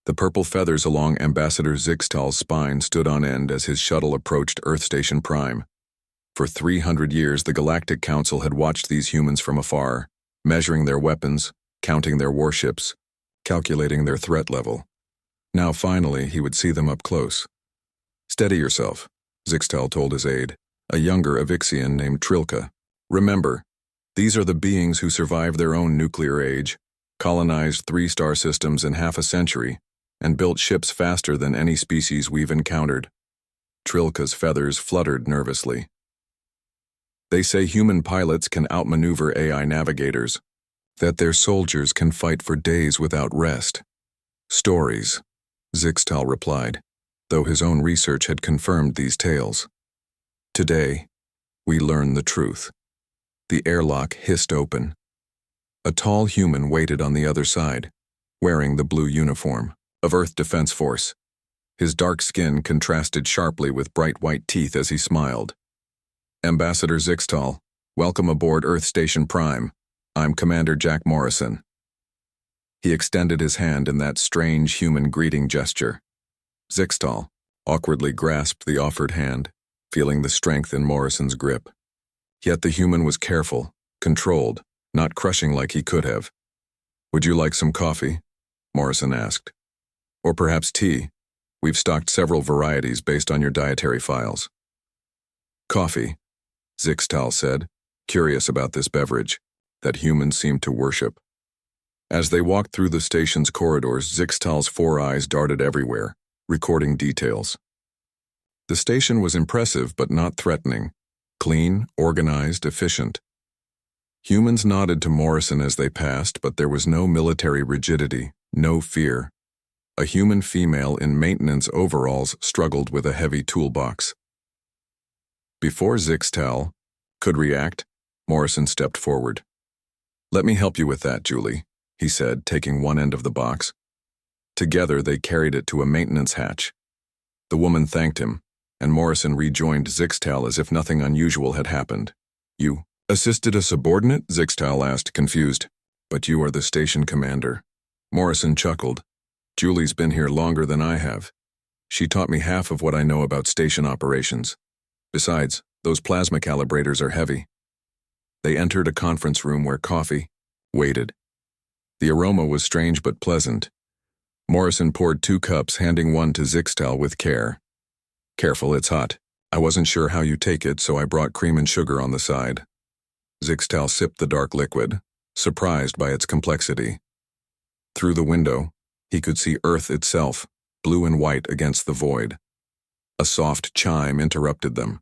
The purple feathers along Ambassador Zixtal's spine stood on end as his shuttle approached Earth Station Prime. For 300 years, the Galactic Council had watched these humans from afar, measuring their weapons, counting their warships, calculating their threat level. Now, finally, he would see them up close. "Steady yourself," Zixtal told his aide, a younger Avixian named Trilka. "Remember, these are the beings who survived their own nuclear age, colonized 3 star systems in half a century, and built ships faster than any species we've encountered." Trilka's feathers fluttered nervously. "They say human pilots can outmaneuver AI navigators, that their soldiers can fight for days without rest." "Stories," Zixtal replied, though his own research had confirmed these tales. "Today, we learn the truth." The airlock hissed open. A tall human waited on the other side, wearing the blue uniform of Earth Defense Force. His dark skin contrasted sharply with bright white teeth as he smiled. "Ambassador Zixtal, welcome aboard Earth Station Prime. I'm Commander Jack Morrison." He extended his hand in that strange human greeting gesture. Zixtal awkwardly grasped the offered hand, feeling the strength in Morrison's grip. Yet the human was careful, controlled, not crushing like he could have. "Would you like some coffee?" Morrison asked. "Or perhaps tea? We've stocked several varieties based on your dietary files." "Coffee," Zixtal said, curious about this beverage that humans seemed to worship. As they walked through the station's corridors, Zixtal's 4 eyes darted everywhere, recording details. The station was impressive but not threatening, clean, organized, efficient. Humans nodded to Morrison as they passed, but there was no military rigidity, no fear. A human female in maintenance overalls struggled with a heavy toolbox. Before Zixtal could react, Morrison stepped forward. "Let me help you with that, Julie," he said, taking one end of the box. Together, they carried it to a maintenance hatch. The woman thanked him, and Morrison rejoined Zixtal as if nothing unusual had happened. "You assisted a subordinate?" Zixtal asked, confused. "But you are the station commander." Morrison chuckled. "Julie's been here longer than I have. She taught me half of what I know about station operations. Besides, those plasma calibrators are heavy." They entered a conference room where coffee waited. The aroma was strange but pleasant. Morrison poured 2 cups, handing one to Zixtal with care. "Careful, it's hot. I wasn't sure how you take it, so I brought cream and sugar on the side." Zixtal sipped the dark liquid, surprised by its complexity. Through the window, he could see Earth itself, blue and white against the void. A soft chime interrupted them.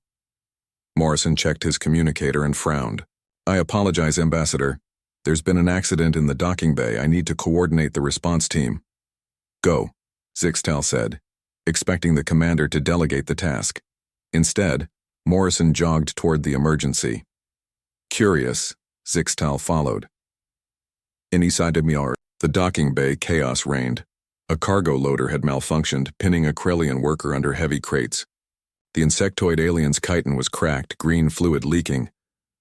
Morrison checked his communicator and frowned. "I apologize, Ambassador. There's been an accident in the docking bay. I need to coordinate the response team." "Go," Zixtal said, expecting the commander to delegate the task. Instead, Morrison jogged toward the emergency. Curious, Zixtal followed. Inside the docking bay, chaos reigned. A cargo loader had malfunctioned, pinning a Krellian worker under heavy crates. The insectoid alien's chitin was cracked, green fluid leaking.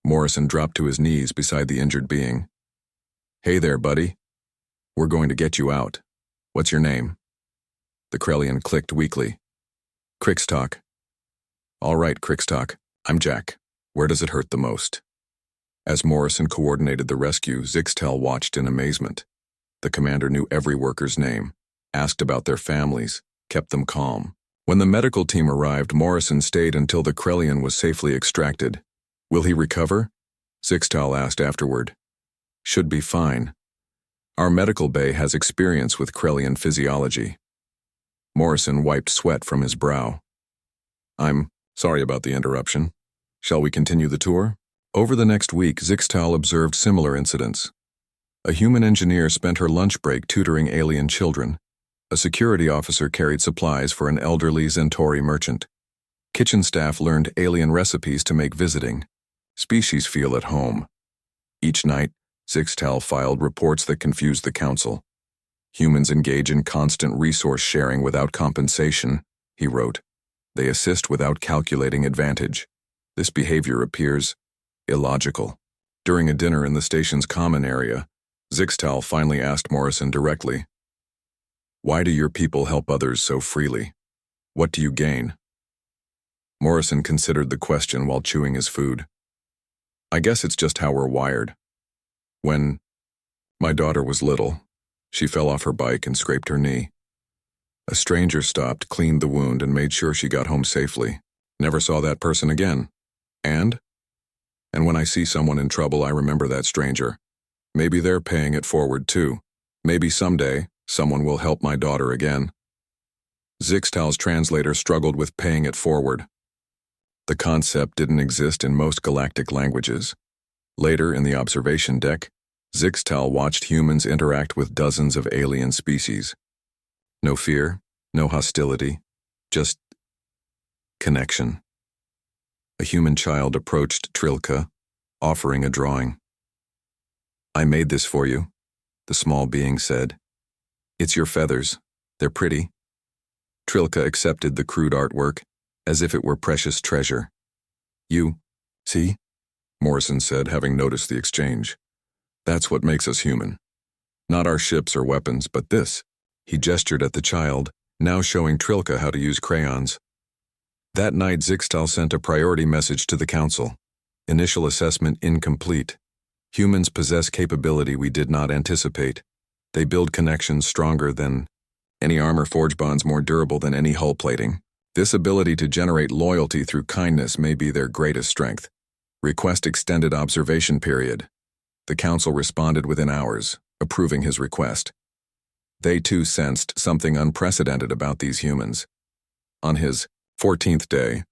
Morrison dropped to his knees beside the injured being. "Hey there, buddy. We're going to get you out. What's your name?" The Krellian clicked weakly. "Crixtalk." "All right, Crixtalk. I'm Jack. Where does it hurt the most?" As Morrison coordinated the rescue, Zixtal watched in amazement. The commander knew every worker's name, asked about their families, kept them calm. When the medical team arrived, Morrison stayed until the Krellian was safely extracted. "Will he recover?" Zixtal asked afterward. "Should be fine. Our medical bay has experience with Krellian physiology." Morrison wiped sweat from his brow. "I'm sorry about the interruption. Shall we continue the tour?" Over the next week, Zixtal observed similar incidents. A human engineer spent her lunch break tutoring alien children. A security officer carried supplies for an elderly Centauri merchant. Kitchen staff learned alien recipes to make visiting. Species feel at home. Each night, Zixtal filed reports that confused the council. "Humans engage in constant resource sharing without compensation," he wrote. "They assist without calculating advantage. This behavior appears illogical." During a dinner in the station's common area, Zixtal finally asked Morrison directly, Why do your people help others so freely? What do you gain? Morrison considered the question while chewing his food. I guess it's just how we're wired. When my daughter was little, she fell off her bike and scraped her knee. A stranger stopped, cleaned the wound, and made sure she got home safely. Never saw that person again. And when I see someone in trouble, I remember that stranger. Maybe they're paying it forward too. Maybe someday, someone will help my daughter again. Zixtal's translator struggled with paying it forward. The concept didn't exist in most galactic languages. Later, in the observation deck, Zixtal watched humans interact with dozens of alien species. No fear, no hostility, just connection. A human child approached Trilka, offering a drawing. I made this for you, the small being said. It's your feathers. They're pretty. Trilka accepted the crude artwork, as if it were precious treasure. You, see? Morrison said, having noticed the exchange. That's what makes us human. Not our ships or weapons, but this. He gestured at the child, now showing Trilka how to use crayons. That night, Zixtal sent a priority message to the Council. Initial assessment incomplete. Humans possess capability we did not anticipate. They build connections stronger than any armor, forge bonds more durable than any hull plating. This ability to generate loyalty through kindness may be their greatest strength. Request extended observation period. The Council responded within hours, approving his request. They too sensed something unprecedented about these humans. On his 14th day,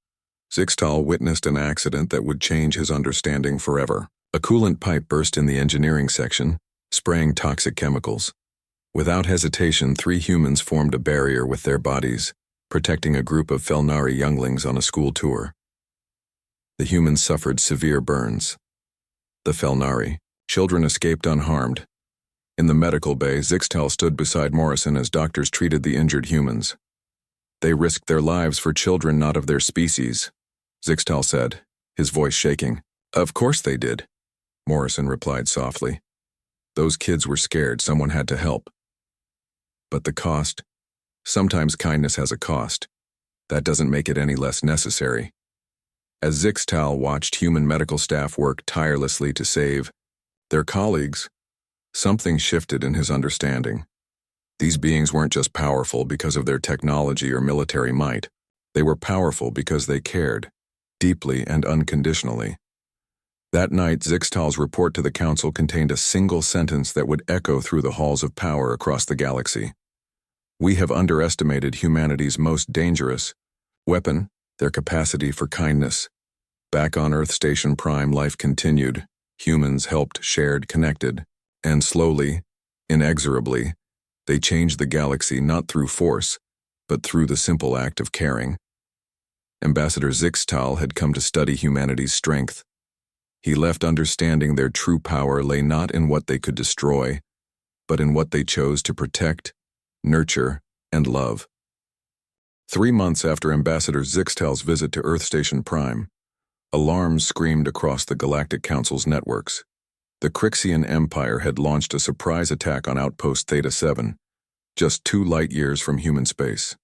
Zixtal witnessed an accident that would change his understanding forever. A coolant pipe burst in the engineering section, spraying toxic chemicals. Without hesitation, 3 humans formed a barrier with their bodies, protecting a group of Felnari younglings on a school tour. The humans suffered severe burns. The Felnari children escaped unharmed. In the medical bay, Zixtal stood beside Morrison as doctors treated the injured humans. They risked their lives for children not of their species, Zixtal said, his voice shaking. Of course they did, Morrison replied softly. Those kids were scared, someone had to help. But the cost? Sometimes kindness has a cost. That doesn't make it any less necessary. As Zixtal watched human medical staff work tirelessly to save their colleagues, something shifted in his understanding. These beings weren't just powerful because of their technology or military might. They were powerful because they cared, deeply and unconditionally. That night, Zixtal's report to the Council contained a single sentence that would echo through the halls of power across the galaxy. We have underestimated humanity's most dangerous weapon, their capacity for kindness. Back on Earth Station Prime, life continued. Humans helped, shared, connected. And slowly, inexorably, they changed the galaxy not through force, but through the simple act of caring. Ambassador Zixtal had come to study humanity's strength. He left understanding their true power lay not in what they could destroy, but in what they chose to protect, nurture, and love. 3 months after Ambassador Zixtal's visit to Earth Station Prime, alarms screamed across the Galactic Council's networks. The Crixian Empire had launched a surprise attack on Outpost Theta 7, just 2 light-years from human space.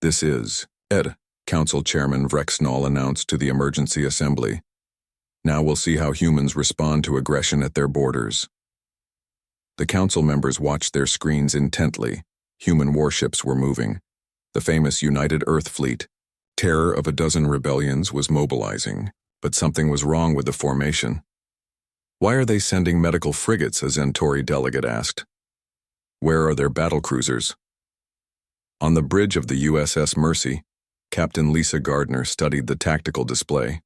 This is, Ed, Council Chairman Vrexnall announced to the Emergency Assembly. Now we'll see how humans respond to aggression at their borders. The Council members watched their screens intently. Human warships were moving. The famous United Earth Fleet, terror of a dozen rebellions, was mobilizing, but something was wrong with the formation. Why are they sending medical frigates? A Zentori delegate asked. Where are their battle cruisers? On the bridge of the USS Mercy, Captain Lisa Gardner studied the tactical display.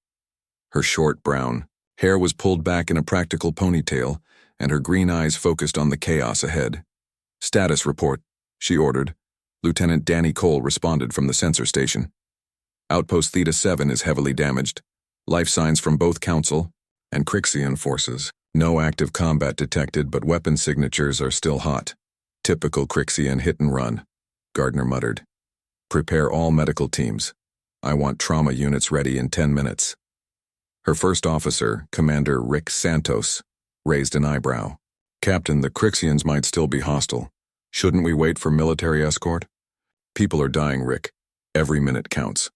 Her short brown hair was pulled back in a practical ponytail, and her green eyes focused on the chaos ahead. Status report, she ordered. Lieutenant Danny Cole responded from the sensor station. Outpost Theta 7 is heavily damaged. Life signs from both Council and Crixian forces. No active combat detected, but weapon signatures are still hot. Typical Crixian hit and run, Gardner muttered. Prepare all medical teams. I want trauma units ready in 10 minutes. Her first officer, Commander Rick Santos, raised an eyebrow. Captain, the Crixians might still be hostile, Shouldn't we wait for military escort? People are dying, Rick. Every minute counts.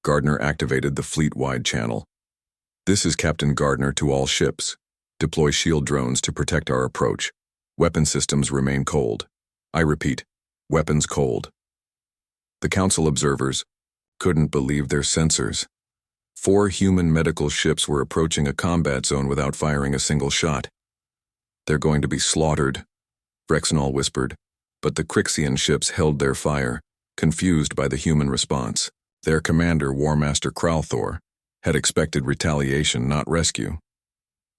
Gardner activated the fleet-wide channel. This is Captain Gardner to all ships. Deploy shield drones to protect our approach. Weapon systems remain cold. I repeat, weapons cold. The Council observers couldn't believe their sensors. 4 human medical ships were approaching a combat zone without firing a single shot. They're going to be slaughtered, Brexnall whispered, but the Crixian ships held their fire, confused by the human response. Their commander, War Master Kralthor, had expected retaliation, not rescue.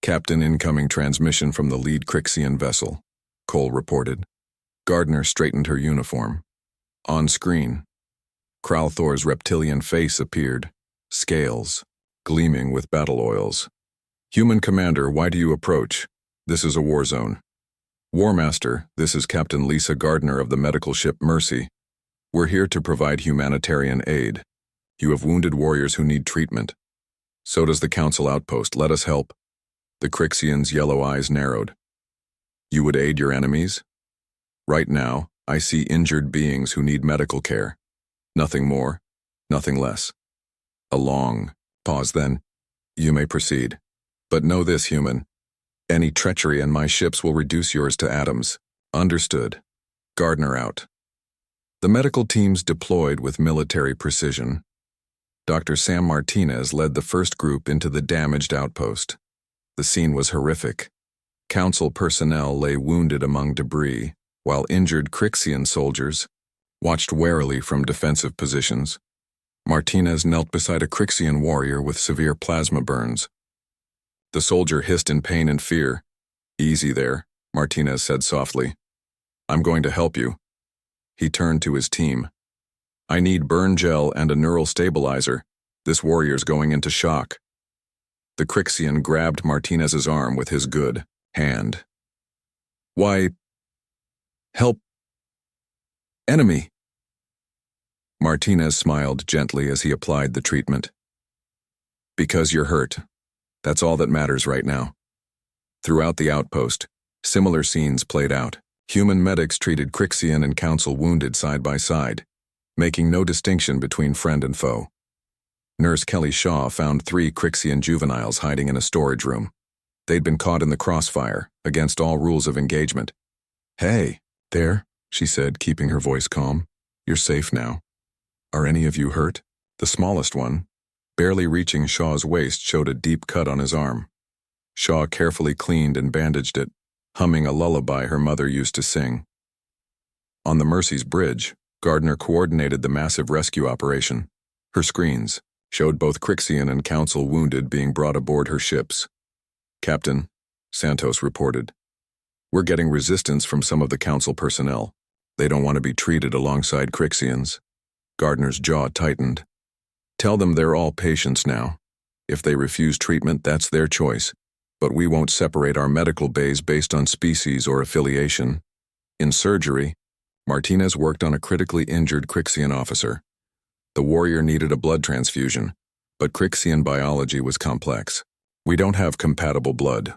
Captain, incoming transmission from the lead Crixian vessel, Cole reported. Gardner straightened her uniform. On screen, Kralthor's reptilian face appeared, scales, gleaming with battle oils. Human commander, why do you approach? This is a war zone. War Master, this is Captain Lisa Gardner of the medical ship Mercy. We're here to provide humanitarian aid. You have wounded warriors who need treatment. So does the Council outpost. Let us help. The Crixian's yellow eyes narrowed. You would aid your enemies? Right now, I see injured beings who need medical care. Nothing more, nothing less. A long pause, then. You may proceed. But know this, human. Any treachery in my ships will reduce yours to atoms. Understood. Gardner out. The medical teams deployed with military precision. Dr. Sam Martinez led the first group into the damaged outpost. The scene was horrific. Council personnel lay wounded among debris, while injured Crixian soldiers watched warily from defensive positions. Martinez knelt beside a Crixian warrior with severe plasma burns. The soldier hissed in pain and fear. Easy there, Martinez said softly. I'm going to help you. He turned to his team. I need burn gel and a neural stabilizer. This warrior's going into shock. The Crixian grabbed Martinez's arm with his good hand. Why? Help. Enemy. Martinez smiled gently as he applied the treatment. Because you're hurt. That's all that matters right now. Throughout the outpost, similar scenes played out. Human medics treated Crixian and Council wounded side by side, making no distinction between friend and foe. Nurse Kelly Shaw found 3 Crixian juveniles hiding in a storage room. They'd been caught in the crossfire, against all rules of engagement. Hey, there, she said, keeping her voice calm. You're safe now. Are any of you hurt? The smallest one, barely reaching Shaw's waist, showed a deep cut on his arm. Shaw carefully cleaned and bandaged it, humming a lullaby her mother used to sing. On the Mercy's bridge, Gardner coordinated the massive rescue operation. Her screens showed both Crixian and Council wounded being brought aboard her ships. Captain, Santos reported, we're getting resistance from some of the Council personnel. They don't want to be treated alongside Crixians. Gardner's jaw tightened. Tell them they're all patients now. If they refuse treatment, that's their choice. But we won't separate our medical bays based on species or affiliation. In surgery, Martinez worked on a critically injured Crixian officer. The warrior needed a blood transfusion, but Crixian biology was complex. We don't have compatible blood,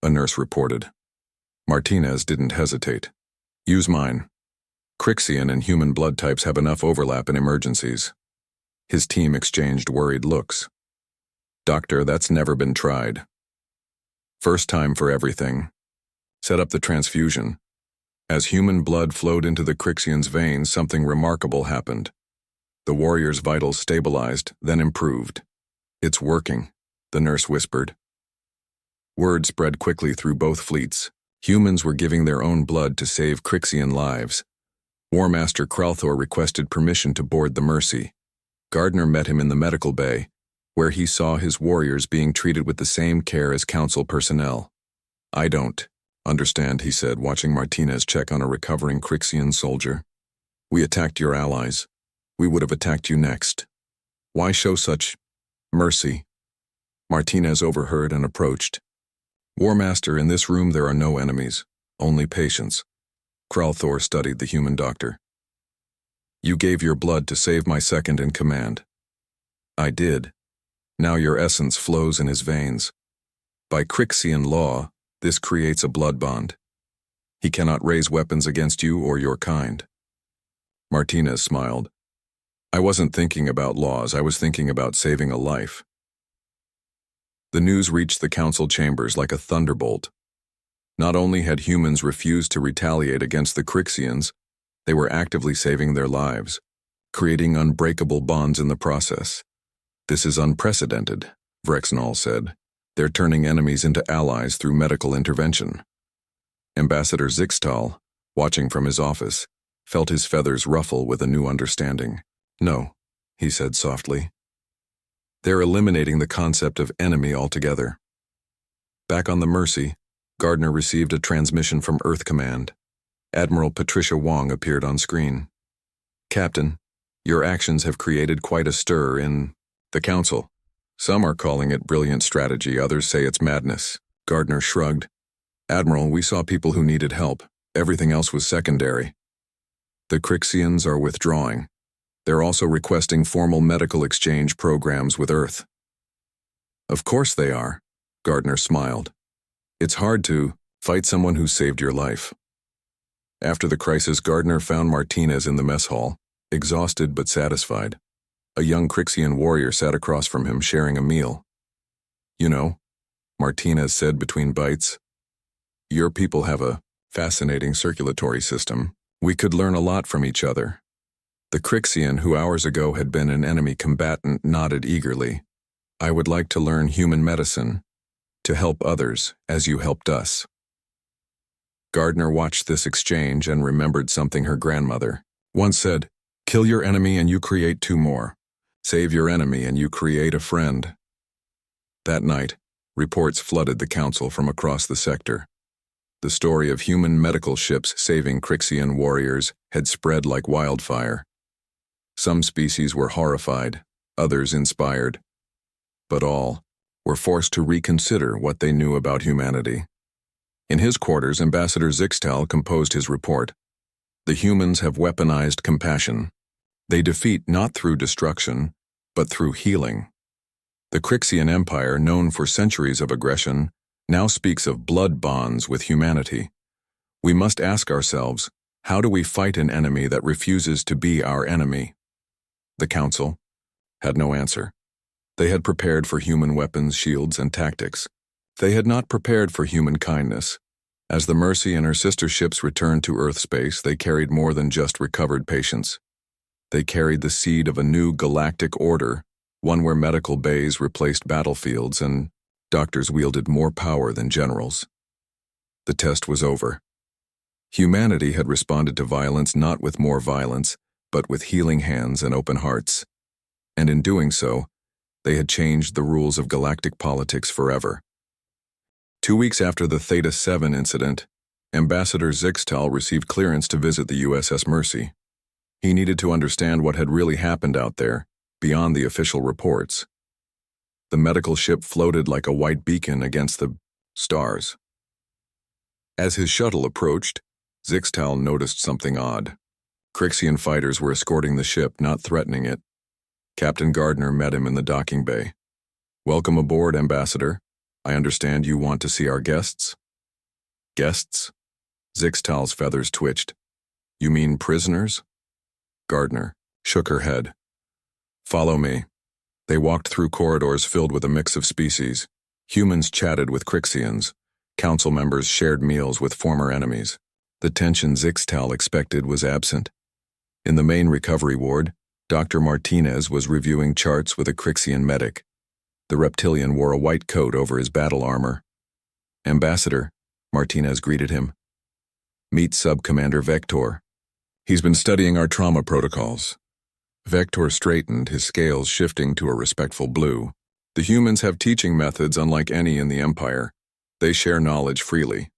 a nurse reported. Martinez didn't hesitate. Use mine. Crixian and human blood types have enough overlap in emergencies. His team exchanged worried looks. Doctor, that's never been tried. First time for everything. Set up the transfusion. As human blood flowed into the Crixian's veins, something remarkable happened. The warrior's vitals stabilized, then improved. It's working, the nurse whispered. Word spread quickly through both fleets. Humans were giving their own blood to save Crixian lives. War Master Kralthor requested permission to board the Mercy. Gardner met him in the medical bay, where he saw his warriors being treated with the same care as Council personnel. I don't understand, he said, watching Martinez check on a recovering Crixian soldier. We attacked your allies. We would have attacked you next. Why show such mercy? Martinez overheard and approached. War Master, in this room there are no enemies, only patients. Kralthor studied the human doctor. You gave your blood to save my second in command. I did. Now your essence flows in his veins. By Crixian law, this creates a blood bond. He cannot raise weapons against you or your kind. Martinez smiled. I wasn't thinking about laws, I was thinking about saving a life. The news reached the council chambers like a thunderbolt. Not only had humans refused to retaliate against the Crixians, they were actively saving their lives, creating unbreakable bonds in the process. This is unprecedented, Vrexnall said. They're turning enemies into allies through medical intervention. Ambassador Zixtal, watching from his office, felt his feathers ruffle with a new understanding. No, he said softly. They're eliminating the concept of enemy altogether. Back on the Mercy, Gardner received a transmission from Earth Command. Admiral Patricia Wong appeared on screen. Captain, your actions have created quite a stir in the Council. Some are calling it brilliant strategy, others say it's madness. Gardner shrugged. Admiral, we saw people who needed help. Everything else was secondary. The Crixians are withdrawing. They're also requesting formal medical exchange programs with Earth. Of course they are, Gardner smiled. It's hard to fight someone who saved your life. After the crisis, Gardner found Martinez in the mess hall, exhausted but satisfied. A young Crixian warrior sat across from him, sharing a meal. You know, Martinez said between bites, your people have a fascinating circulatory system. We could learn a lot from each other. The Crixian, who hours ago had been an enemy combatant, nodded eagerly. I would like to learn human medicine, to help others as you helped us. Gardner watched this exchange and remembered something her grandmother once said, kill your enemy and you create two more. Save your enemy and you create a friend. That night, reports flooded the council from across the sector. The story of human medical ships saving Crixian warriors had spread like wildfire. Some species were horrified, others inspired. But all were forced to reconsider what they knew about humanity. In his quarters, Ambassador Zixtal composed his report. The humans have weaponized compassion. They defeat not through destruction, but through healing. The Crixian Empire, known for centuries of aggression, now speaks of blood bonds with humanity. We must ask ourselves, how do we fight an enemy that refuses to be our enemy? The Council had no answer. They had prepared for human weapons, shields, and tactics. They had not prepared for human kindness. As the Mercy and her sister ships returned to Earth space, they carried more than just recovered patients. They carried the seed of a new galactic order, one where medical bays replaced battlefields and doctors wielded more power than generals. The test was over. Humanity had responded to violence not with more violence, but with healing hands and open hearts. And in doing so, they had changed the rules of galactic politics forever. 2 weeks after the Theta 7 incident, Ambassador Zixtal received clearance to visit the USS Mercy. He needed to understand what had really happened out there, beyond the official reports. The medical ship floated like a white beacon against the stars. As his shuttle approached, Zixtal noticed something odd. Crixian fighters were escorting the ship, not threatening it. Captain Gardner met him in the docking bay. Welcome aboard, Ambassador. I understand you want to see our guests? Guests? Zixtal's feathers twitched. You mean prisoners? Gardner shook her head. Follow me. They walked through corridors filled with a mix of species. Humans chatted with Crixians. Council members shared meals with former enemies. The tension Zixtal expected was absent. In the main recovery ward, Dr. Martinez was reviewing charts with a Crixian medic. The reptilian wore a white coat over his battle armor. Ambassador, Martinez greeted him. Meet Sub-Commander Vector. He's been studying our trauma protocols. Vector straightened, his scales shifting to a respectful blue. The humans have teaching methods unlike any in the Empire. They share knowledge freely.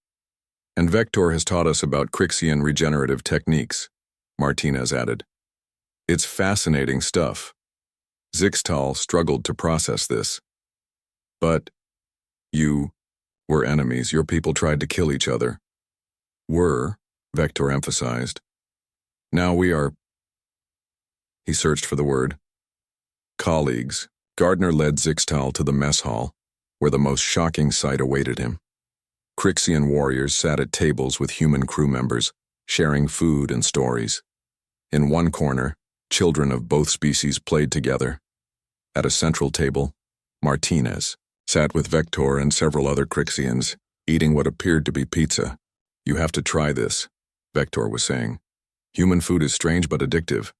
And Vector has taught us about Crixian regenerative techniques, Martinez added. It's fascinating stuff. Zixtal struggled to process this. But you were enemies. Your people tried to kill each other. Were, Vector emphasized. Now we are... He searched for the word. Colleagues. Gardner led Zixtal to the mess hall, where the most shocking sight awaited him. Crixian warriors sat at tables with human crew members, sharing food and stories. In one corner, children of both species played together. At a central table, Martinez sat with Vector and several other Crixians, eating what appeared to be pizza. "You have to try this," Vector was saying. "Human food is strange but addictive."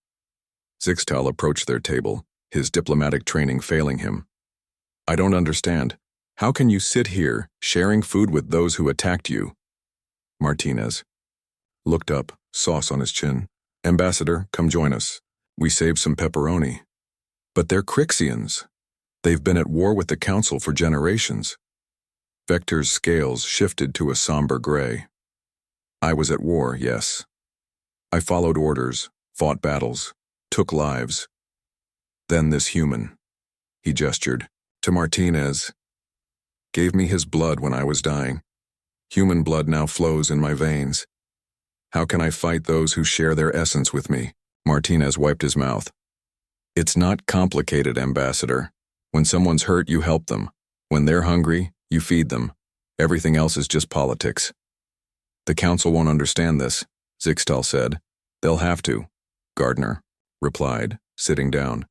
Zixtal approached their table, his diplomatic training failing him. "I don't understand. How can you sit here, sharing food with those who attacked you?" Martinez looked up, sauce on his chin. "Ambassador, come join us. We saved some pepperoni." "But they're Crixians. They've been at war with the Council for generations." Vector's scales shifted to a somber gray. "I was at war, yes. I followed orders, fought battles, took lives. Then this human," he gestured to Martinez, "gave me his blood when I was dying. Human blood now flows in my veins. How can I fight those who share their essence with me?" Martinez wiped his mouth. "It's not complicated, Ambassador. When someone's hurt, you help them. When they're hungry, you feed them. Everything else is just politics." "The Council won't understand this," Zixtal said. "They'll have to," Gardner replied, sitting down.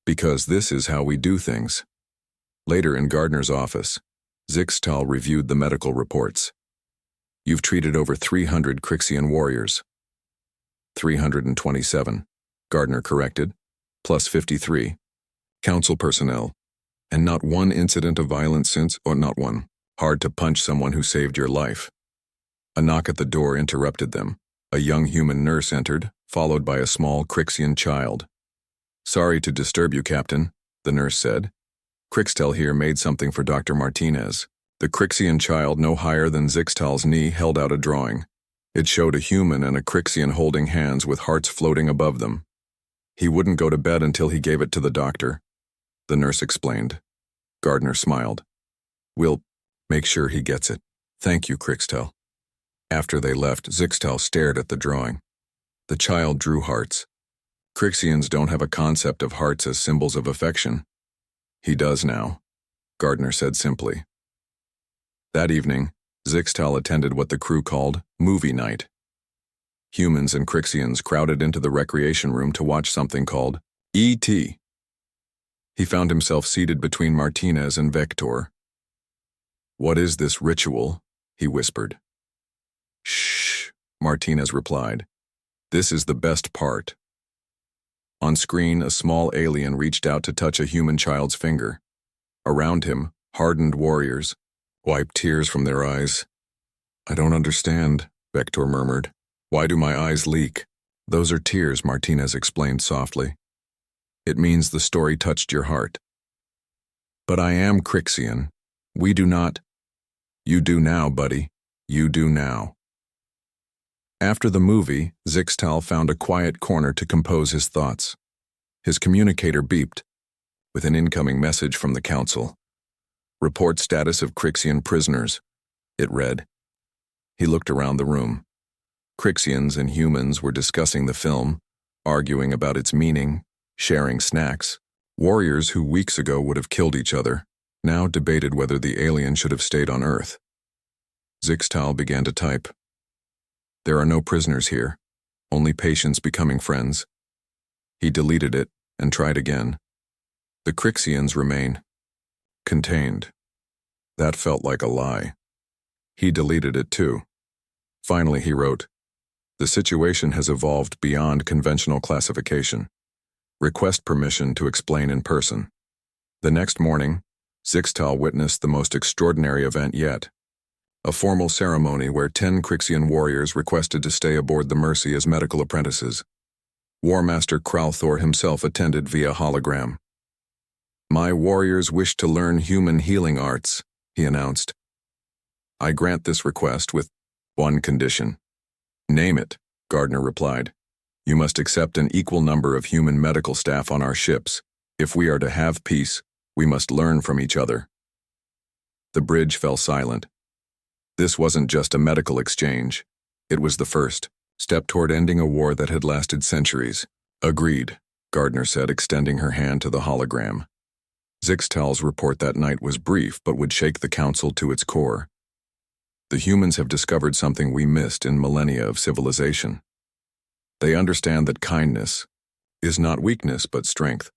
"Because this is how we do things." Later in Gardner's office, Zixtal reviewed the medical reports. "You've treated over 300 Crixian warriors." 327, Gardner corrected, plus 53. "Council personnel. And not one incident of violence since, or not one. Hard to punch someone who saved your life." A knock at the door interrupted them. A young human nurse entered, followed by a small Crixian child. "Sorry to disturb you, Captain," the nurse said. "Crixtel here made something for Dr. Martinez." The Crixian child, no higher than Zixtal's knee, held out a drawing. It showed a human and a Crixian holding hands with hearts floating above them. "He wouldn't go to bed until he gave it to the doctor," the nurse explained. Gardner smiled. "We'll make sure he gets it. Thank you, Crixtel." After they left, Zixtal stared at the drawing. The child drew hearts. Crixians don't have a concept of hearts as symbols of affection. "He does now," Gardner said simply. That evening, Zixtal attended what the crew called movie night. Humans and Crixians crowded into the recreation room to watch something called E.T. He found himself seated between Martinez and Vector. "What is this ritual?" he whispered. "Shh," Martinez replied. "This is the best part." On screen, a small alien reached out to touch a human child's finger. Around him, hardened warriors wiped tears from their eyes. "I don't understand," Vector murmured. "Why do my eyes leak?" "Those are tears," Martinez explained softly. "It means the story touched your heart." "But I am Crixian. We do not." "You do now, buddy. You do now." After the movie, Zixtal found a quiet corner to compose his thoughts. His communicator beeped with an incoming message from the Council. "Report status of Crixian prisoners," it read. He looked around the room. Crixians and humans were discussing the film, arguing about its meaning, sharing snacks. Warriors who weeks ago would have killed each other now debated whether the alien should have stayed on Earth. Zixtal began to type. "There are no prisoners here, only patients becoming friends." He deleted it and tried again. "The Crixians remain contained." That felt like a lie. He deleted it too. Finally he wrote, "The situation has evolved beyond conventional classification. Request permission to explain in person." The next morning, Zixtal witnessed the most extraordinary event yet. A formal ceremony where 10 Crixian warriors requested to stay aboard the Mercy as medical apprentices. War Master Kralthor himself attended via hologram. "My warriors wish to learn human healing arts," he announced. "I grant this request with one condition." "Name it," Gardner replied. "You must accept an equal number of human medical staff on our ships. If we are to have peace, we must learn from each other." The bridge fell silent. This wasn't just a medical exchange. It was the first step toward ending a war that had lasted centuries. "Agreed," Gardner said, extending her hand to the hologram. Zixtal's report that night was brief but would shake the Council to its core. The humans have discovered something we missed in millennia of civilization. They understand that kindness is not weakness but strength.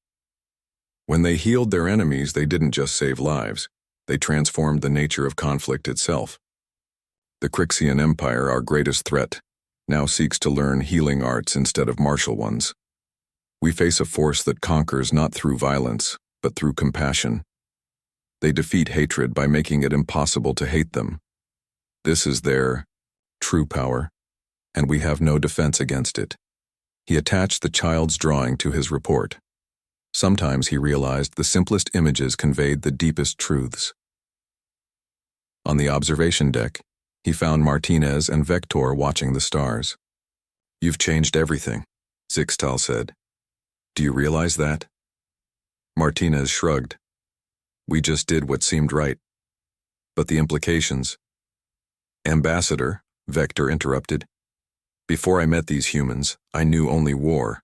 When they healed their enemies, they didn't just save lives, they transformed the nature of conflict itself. The Crixian Empire, our greatest threat, now seeks to learn healing arts instead of martial ones. We face a force that conquers not through violence, but through compassion. They defeat hatred by making it impossible to hate them. This is their true power, and we have no defense against it. He attached the child's drawing to his report. Sometimes he realized the simplest images conveyed the deepest truths. On the observation deck, he found Martinez and Vector watching the stars. "You've changed everything," Zixtal said. "Do you realize that?" Martinez shrugged. "We just did what seemed right. But the implications—" "Ambassador," Vector interrupted. "Before I met these humans, I knew only war.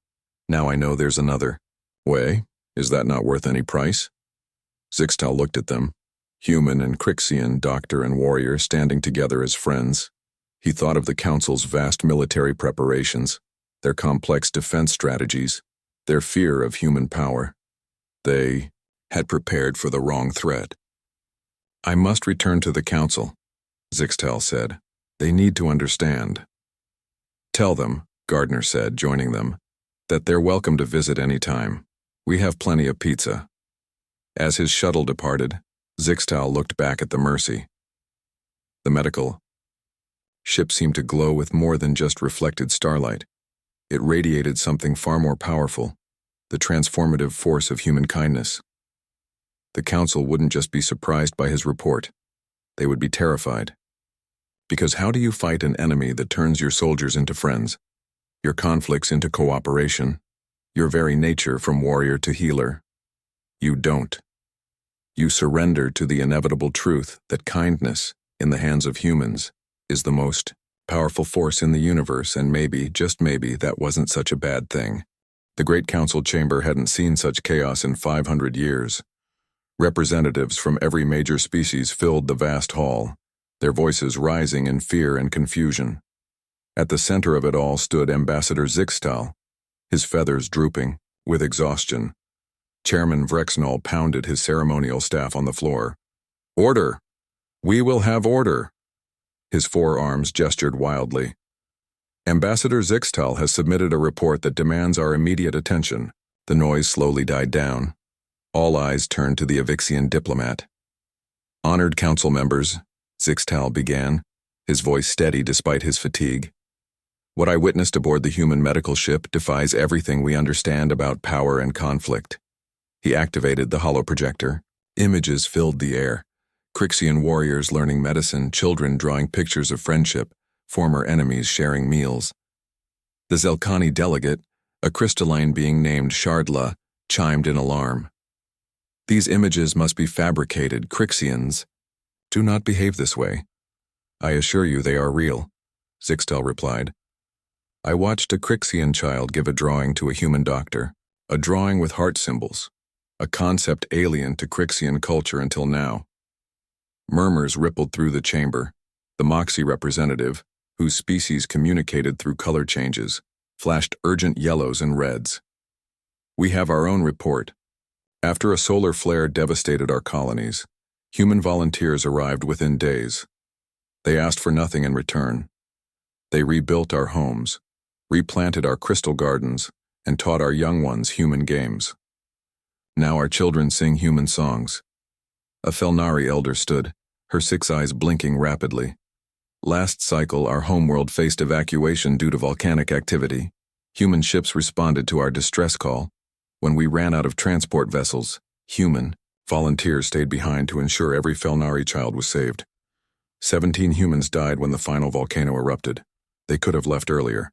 Now I know there's another way. Is that not worth any price?" Zixtal looked at them. Human and Crixian, doctor and warrior standing together as friends. He thought of the Council's vast military preparations, their complex defense strategies, their fear of human power. They had prepared for the wrong threat. "I must return to the Council," Zixtal said. "They need to understand." "Tell them," Gardner said, joining them, "that they're welcome to visit any time. We have plenty of pizza." As his shuttle departed, Zixtal looked back at the Mercy. The medical ship seemed to glow with more than just reflected starlight. It radiated something far more powerful, the transformative force of human kindness. The Council wouldn't just be surprised by his report. They would be terrified. Because how do you fight an enemy that turns your soldiers into friends, your conflicts into cooperation, your very nature from warrior to healer? You don't. You surrender to the inevitable truth that kindness, in the hands of humans, is the most powerful force in the universe, and maybe, just maybe, that wasn't such a bad thing. The Great Council chamber hadn't seen such chaos in 500 years. Representatives from every major species filled the vast hall, their voices rising in fear and confusion. At the center of it all stood Ambassador Zixtal, his feathers drooping with exhaustion. Chairman Vrexnall pounded his ceremonial staff on the floor. "Order! We will have order!" His forearms gestured wildly. "Ambassador Zixtal has submitted a report that demands our immediate attention." The noise slowly died down. All eyes turned to the Avixian diplomat. "Honored council members," Zixtal began, his voice steady despite his fatigue. "What I witnessed aboard the human medical ship defies everything we understand about power and conflict." He activated the holoprojector. Images filled the air. Crixian warriors learning medicine, children drawing pictures of friendship, former enemies sharing meals. The Zelkani delegate, a crystalline being named Shardla, chimed in alarm. "These images must be fabricated. Crixians do not behave this way." "I assure you they are real," Zixtal replied. "I watched a Crixian child give a drawing to a human doctor, a drawing with heart symbols, a concept alien to Crixian culture until now." Murmurs rippled through the chamber. The Moxie representative, whose species communicated through color changes, flashed urgent yellows and reds. "We have our own report. After a solar flare devastated our colonies, human volunteers arrived within days. They asked for nothing in return. They rebuilt our homes, replanted our crystal gardens, and taught our young ones human games. Now our children sing human songs." A Felnari elder stood, her 6 eyes blinking rapidly. "Last cycle, our homeworld faced evacuation due to volcanic activity. Human ships responded to our distress call. When we ran out of transport vessels, human volunteers stayed behind to ensure every Felnari child was saved. 17 humans died when the final volcano erupted. They could have left earlier.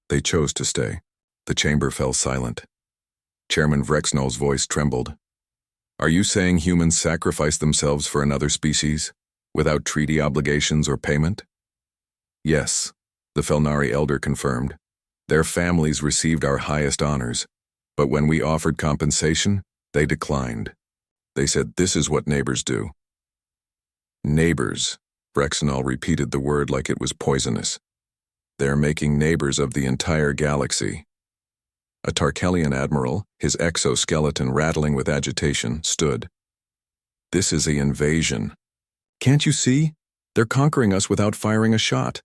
They chose to stay." The chamber fell silent. Chairman Vrexnall's voice trembled. "Are you saying humans sacrificed themselves for another species, without treaty obligations or payment?" "Yes," the Felnari elder confirmed. "Their families received our highest honors, but when we offered compensation, they declined. They said this is what neighbors do." "Neighbors," Vrexenol repeated the word like it was poisonous. They're making neighbors of the entire galaxy. A Tarkelian admiral, his exoskeleton rattling with agitation, stood. This is an invasion. Can't you see? They're conquering us without firing a shot.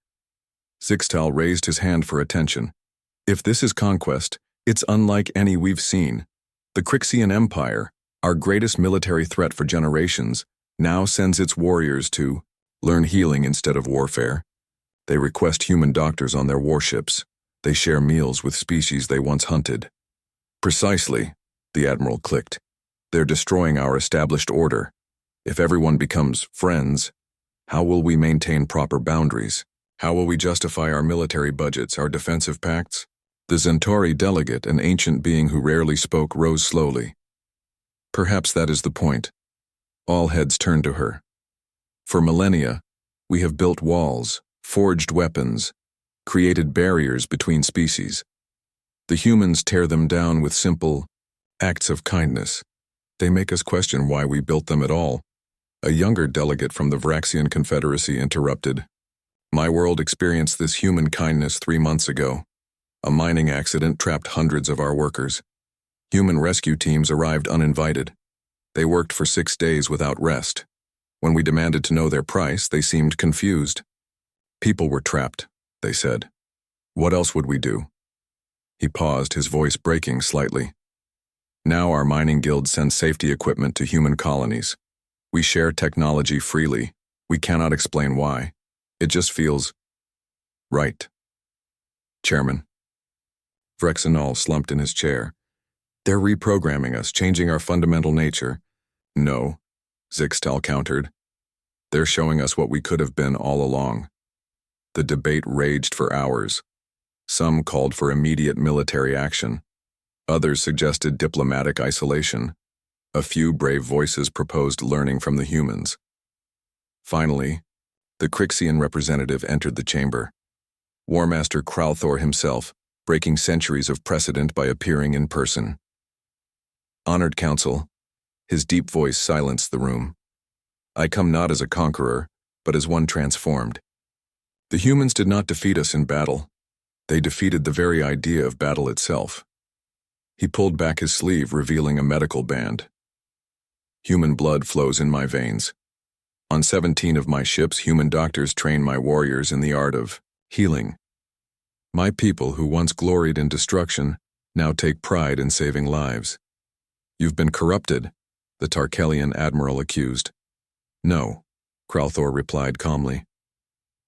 Zixtal raised his hand for attention. If this is conquest, it's unlike any we've seen. The Crixian Empire, our greatest military threat for generations, now sends its warriors to learn healing instead of warfare. They request human doctors on their warships. They share meals with species they once hunted. Precisely, the admiral clicked. They're destroying our established order. If everyone becomes friends, how will we maintain proper boundaries? How will we justify our military budgets, our defensive pacts? The Centauri delegate, an ancient being who rarely spoke, rose slowly. Perhaps that is the point. All heads turned to her. For millennia, we have built walls, forged weapons, created barriers between species. The humans tear them down with simple acts of kindness. They make us question why we built them at all. A younger delegate from the Vraxian Confederacy interrupted. My world experienced this human kindness 3 months ago. A mining accident trapped hundreds of our workers. Human rescue teams arrived uninvited. They worked for 6 days without rest. When we demanded to know their price, they seemed confused. People were trapped, they said. What else would we do? He paused, his voice breaking slightly. Now our mining guild sends safety equipment to human colonies. We share technology freely. We cannot explain why. It just feels right. Chairman. Vrexenol slumped in his chair. They're reprogramming us, changing our fundamental nature. No, Zixtal countered. They're showing us what we could have been all along. The debate raged for hours. Some called for immediate military action. Others suggested diplomatic isolation. A few brave voices proposed learning from the humans. Finally, the Crixian representative entered the chamber. War Master Kralthor himself, breaking centuries of precedent by appearing in person. Honored Council, his deep voice silenced the room. I come not as a conqueror, but as one transformed. The humans did not defeat us in battle. They defeated the very idea of battle itself. He pulled back his sleeve, revealing a medical band. Human blood flows in my veins. On 17 of my ships, human doctors train my warriors in the art of healing. My people, who once gloried in destruction, now take pride in saving lives. You've been corrupted, the Tarkelian admiral accused. No, Kralthor replied calmly.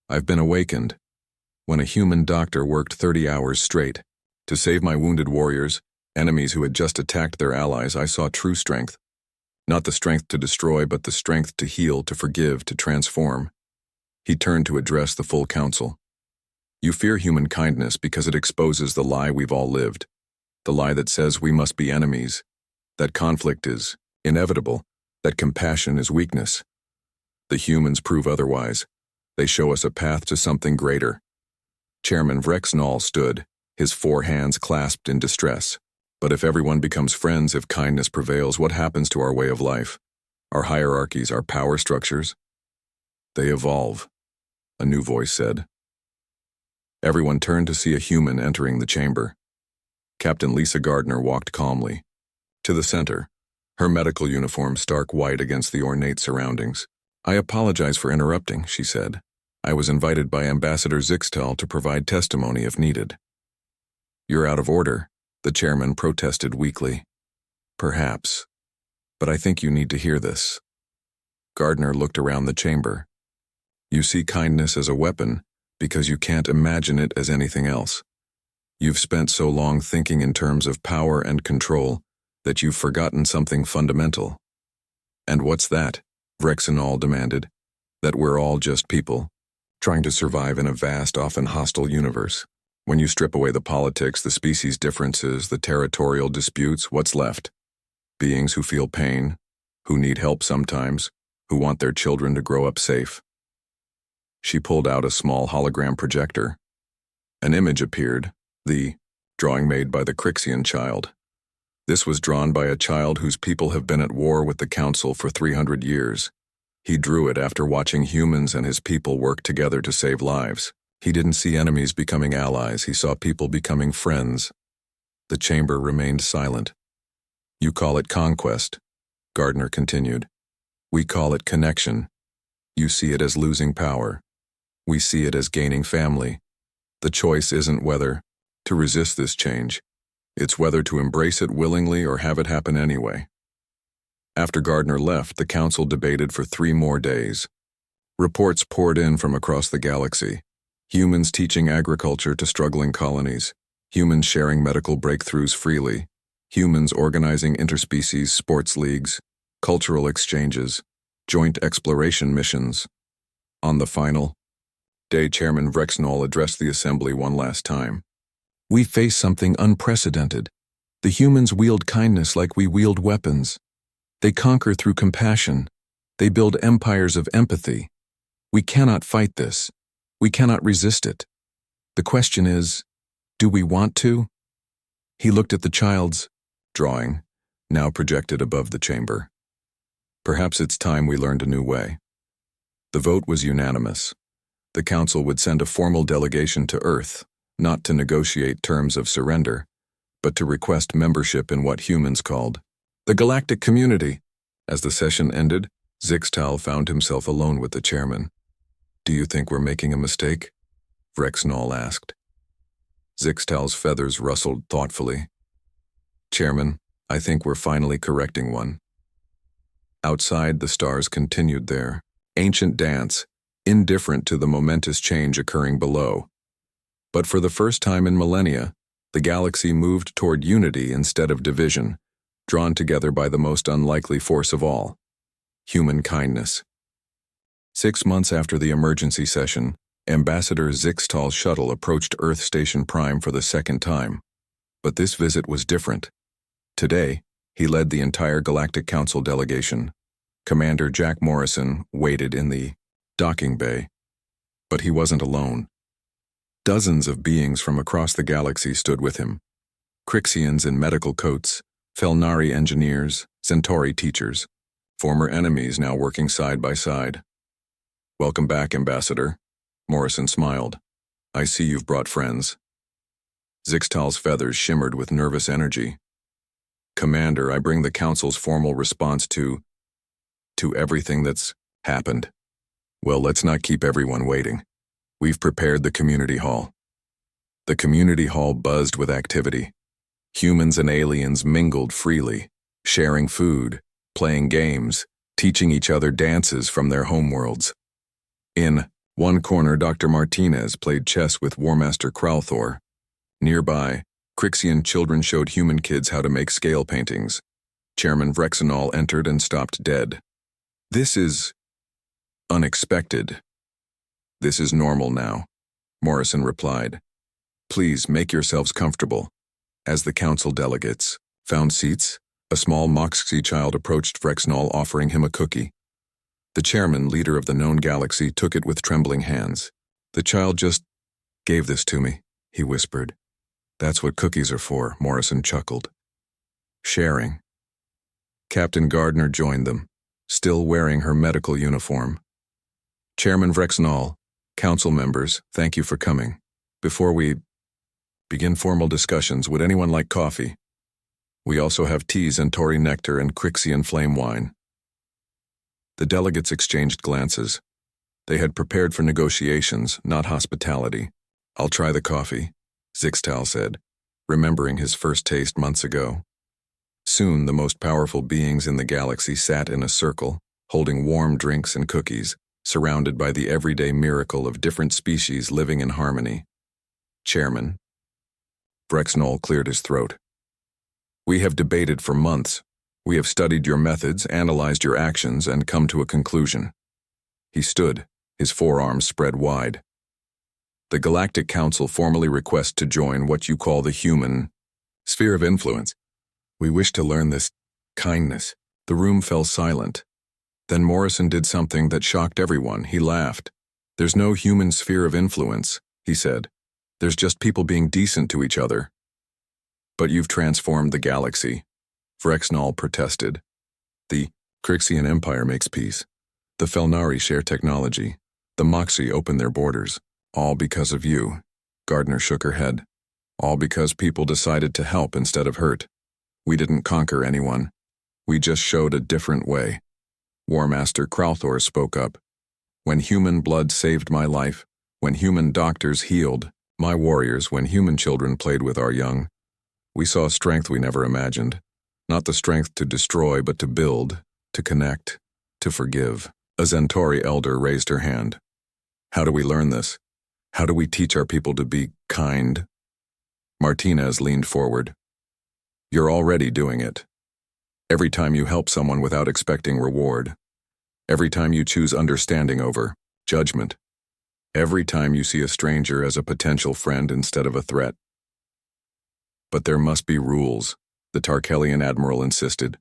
I've been awakened. When a human doctor worked 30 hours straight to save my wounded warriors, enemies who had just attacked their allies, I saw true strength. Not the strength to destroy, but the strength to heal, to forgive, to transform. He turned to address the full council. You fear human kindness because it exposes the lie we've all lived. The lie that says we must be enemies, that conflict is inevitable, that compassion is weakness. The humans prove otherwise. They show us a path to something greater. Chairman Vrexenol stood, his 4 hands clasped in distress. But if everyone becomes friends, if kindness prevails, what happens to our way of life? Our hierarchies, our power structures? They evolve, a new voice said. Everyone turned to see a human entering the chamber. Captain Lisa Gardner walked calmly. To the center, her medical uniform stark white against the ornate surroundings. I apologize for interrupting, she said. I was invited by Ambassador Zixtal to provide testimony if needed. You're out of order, the chairman protested weakly. Perhaps, but I think you need to hear this. Gardner looked around the chamber. You see kindness as a weapon because you can't imagine it as anything else. You've spent so long thinking in terms of power and control that you've forgotten something fundamental. And what's that? Vrexenol demanded. That we're all just people, trying to survive in a vast, often hostile universe. When you strip away the politics, the species differences, the territorial disputes, what's left? Beings who feel pain, who need help sometimes, who want their children to grow up safe. She pulled out a small hologram projector. An image appeared, the drawing made by the Crixian child. This was drawn by a child whose people have been at war with the Council for 300 years. He drew it after watching humans and his people work together to save lives. He didn't see enemies becoming allies, he saw people becoming friends. The chamber remained silent. You call it conquest, Gardner continued. We call it connection. You see it as losing power. We see it as gaining family. The choice isn't whether to resist this change. It's whether to embrace it willingly or have it happen anyway. After Gardner left, the council debated for 3 more days. Reports poured in from across the galaxy. Humans teaching agriculture to struggling colonies. Humans sharing medical breakthroughs freely. Humans organizing interspecies sports leagues, cultural exchanges, joint exploration missions. On the final day, Chairman Vrexnall addressed the assembly one last time. We face something unprecedented. The humans wield kindness like we wield weapons. They conquer through compassion. They build empires of empathy. We cannot fight this. We cannot resist it. The question is, do we want to? He looked at the child's drawing, now projected above the chamber. Perhaps it's time we learned a new way. The vote was unanimous. The council would send a formal delegation to Earth, not to negotiate terms of surrender, but to request membership in what humans called the Galactic Community. As the session ended, Zixtal found himself alone with the chairman. Do you think we're making a mistake? Vrexnall asked. Zixtal's feathers rustled thoughtfully. Chairman, I think we're finally correcting one. Outside, the stars continued their ancient dance, indifferent to the momentous change occurring below. But for the first time in millennia, the galaxy moved toward unity instead of division, drawn together by the most unlikely force of all, human kindness. 6 months after the emergency session, Ambassador Zixtal's shuttle approached Earth Station Prime for the second time. But this visit was different. Today, he led the entire Galactic Council delegation. Commander Jack Morrison waited in the docking bay. But he wasn't alone. Dozens of beings from across the galaxy stood with him. Crixians in medical coats, Felnari engineers, Centauri teachers, former enemies now working side by side. Welcome back, Ambassador. Morrison smiled. I see you've brought friends. Zixtal's feathers shimmered with nervous energy. Commander, I bring the Council's formal response to everything that's happened. Well, let's not keep everyone waiting. We've prepared the community hall. The community hall buzzed with activity. Humans and aliens mingled freely, sharing food, playing games, teaching each other dances from their homeworlds. In one corner, Dr. Martinez played chess with Warmaster Kralthor. Nearby, Crixian children showed human kids how to make scale paintings. Chairman Vrexnall entered and stopped dead. This is unexpected. This is normal now, Morrison replied. Please make yourselves comfortable. As the council delegates found seats, a small Moxie child approached Vrexnall, offering him a cookie. The chairman, leader of the known galaxy, took it with trembling hands. The child just gave this to me, he whispered. That's what cookies are for, Morrison chuckled. Sharing. Captain Gardner joined them, still wearing her medical uniform. Chairman Vrexnall, council members, thank you for coming. Before we begin formal discussions, would anyone like coffee? We also have teas and Tory nectar and Crixian flame wine. The delegates exchanged glances. They had prepared for negotiations, not hospitality. I'll try the coffee, Zixtal said, remembering his first taste months ago. Soon, the most powerful beings in the galaxy sat in a circle, holding warm drinks and cookies, surrounded by the everyday miracle of different species living in harmony. Chairman. Vrexnall cleared his throat. We have debated for months. We have studied your methods, analyzed your actions, and come to a conclusion. He stood, his forearms spread wide. The Galactic Council formally requests to join what you call the human sphere of influence. We wish to learn this kindness. The room fell silent. Then Morrison did something that shocked everyone. He laughed. There's no human sphere of influence, he said. There's just people being decent to each other. But you've transformed the galaxy, Vrexnall protested. The Crixian Empire makes peace. The Felnari share technology. The Moxie open their borders. All because of you. Gardner shook her head. All because people decided to help instead of hurt. We didn't conquer anyone. We just showed a different way. War Master Kralthor spoke up. When human blood saved my life, when human doctors healed my warriors, when human children played with our young, we saw strength we never imagined. Not the strength to destroy, but to build, to connect, to forgive. A Centauri elder raised her hand. How do we learn this? How do we teach our people to be kind? Martinez leaned forward. You're already doing it. Every time you help someone without expecting reward. Every time you choose understanding over judgment. Every time you see a stranger as a potential friend instead of a threat. But there must be rules, the Tarkelian admiral insisted.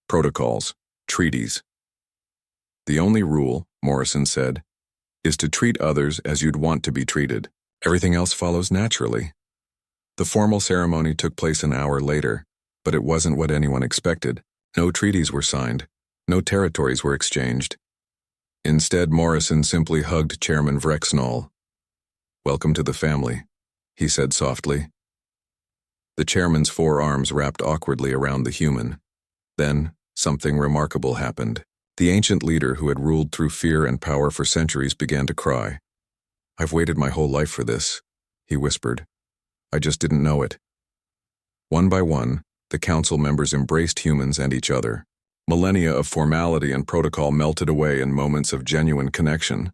Protocols, treaties. The only rule, Morrison said, is to treat others as you'd want to be treated. Everything else follows naturally. The formal ceremony took place an hour later, but it wasn't what anyone expected. No treaties were signed. No territories were exchanged. Instead, Morrison simply hugged Chairman Vrexnall. Welcome to the family, he said softly. The chairman's forearms wrapped awkwardly around the human. Then, something remarkable happened. The ancient leader who had ruled through fear and power for centuries began to cry. I've waited my whole life for this, he whispered. I just didn't know it. One by one, the council members embraced humans and each other. Millennia of formality and protocol melted away in moments of genuine connection.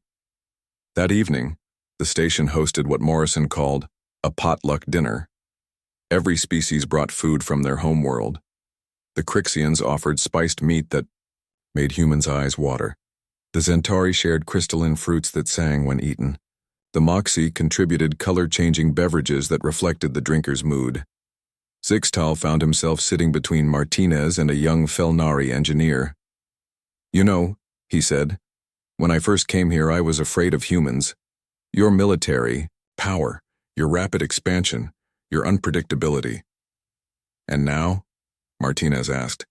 That evening, the station hosted what Morrison called a potluck dinner. Every species brought food from their homeworld. The Crixians offered spiced meat that made humans' eyes water. The Centauri shared crystalline fruits that sang when eaten. The Moxie contributed color-changing beverages that reflected the drinker's mood. Zixtal found himself sitting between Martinez and a young Felnari engineer. You know, he said, when I first came here I was afraid of humans. Your military, power, your rapid expansion, your unpredictability. And now? Martinez asked.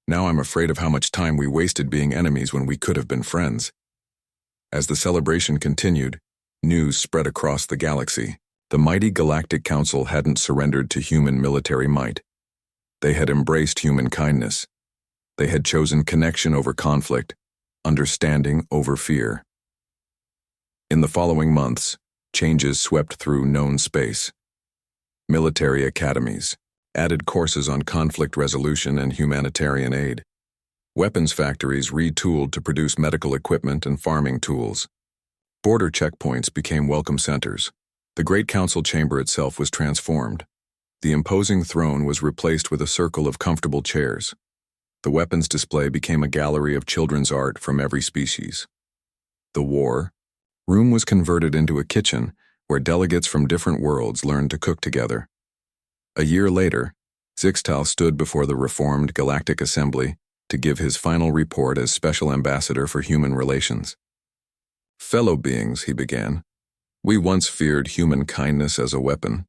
Now I'm afraid of how much time we wasted being enemies when we could have been friends. As the celebration continued, news spread across the galaxy. The mighty Galactic Council hadn't surrendered to human military might. They had embraced human kindness. They had chosen connection over conflict, understanding over fear. In the following months, changes swept through known space. Military academies, added courses on conflict resolution and humanitarian aid. Weapons factories retooled to produce medical equipment and farming tools. Border checkpoints became welcome centers. The Great Council chamber itself was transformed. The imposing throne was replaced with a circle of comfortable chairs. The weapons display became a gallery of children's art from every species. The war room was converted into a kitchen where delegates from different worlds learned to cook together. A year later, Zixtal stood before the reformed Galactic Assembly to give his final report as Special Ambassador for Human Relations. Fellow beings, he began. We once feared human kindness as a weapon.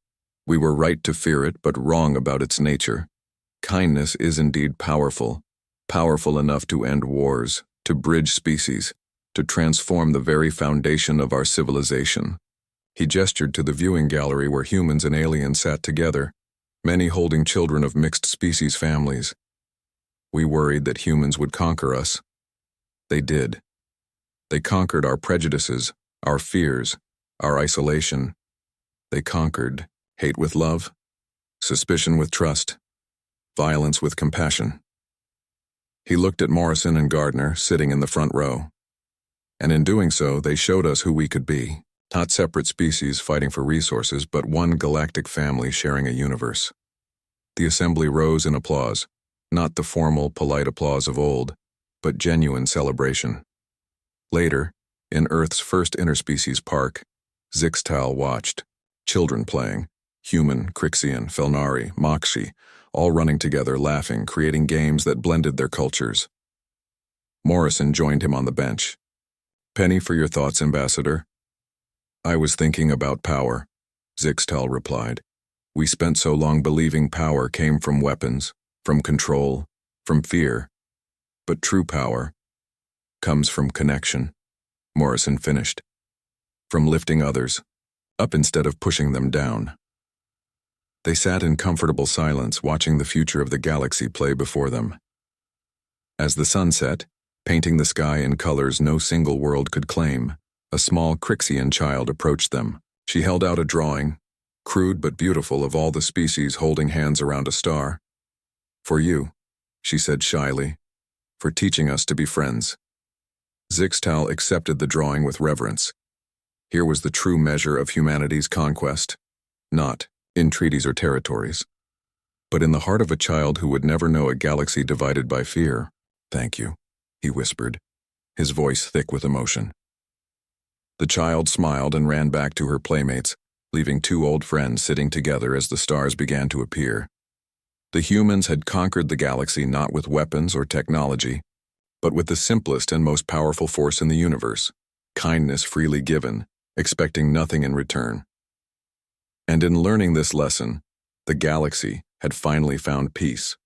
We were right to fear it, but wrong about its nature. Kindness is indeed powerful, powerful enough to end wars, to bridge species, to transform the very foundation of our civilization. He gestured to the viewing gallery where humans and aliens sat together, many holding children of mixed species families. We worried that humans would conquer us. They did. They conquered our prejudices, our fears, our isolation. They conquered hate with love, suspicion with trust, violence with compassion. He looked at Morrison and Gardner sitting in the front row. And in doing so, they showed us who we could be, not separate species fighting for resources, but one galactic family sharing a universe. The assembly rose in applause, not the formal, polite applause of old, but genuine celebration. Later, in Earth's first interspecies park, Zixtal watched, children playing, human, Crixian, Felnari, Moxie, all running together, laughing, creating games that blended their cultures. Morrison joined him on the bench. Penny for your thoughts, Ambassador. I was thinking about power, Zixtal replied. We spent so long believing power came from weapons, from control, from fear. But true power comes from connection, Morrison finished. From lifting others up instead of pushing them down. They sat in comfortable silence, watching the future of the galaxy play before them. As the sun set, painting the sky in colors no single world could claim, a small Crixian child approached them. She held out a drawing, crude but beautiful, of all the species holding hands around a star. "For you," she said shyly, "for teaching us to be friends." Zixtal accepted the drawing with reverence. Here was the true measure of humanity's conquest, not in treaties or territories, but in the heart of a child who would never know a galaxy divided by fear. "Thank you," he whispered, his voice thick with emotion. The child smiled and ran back to her playmates, leaving two old friends sitting together as the stars began to appear. The humans had conquered the galaxy not with weapons or technology, but with the simplest and most powerful force in the universe, kindness freely given, expecting nothing in return. And in learning this lesson, the galaxy had finally found peace.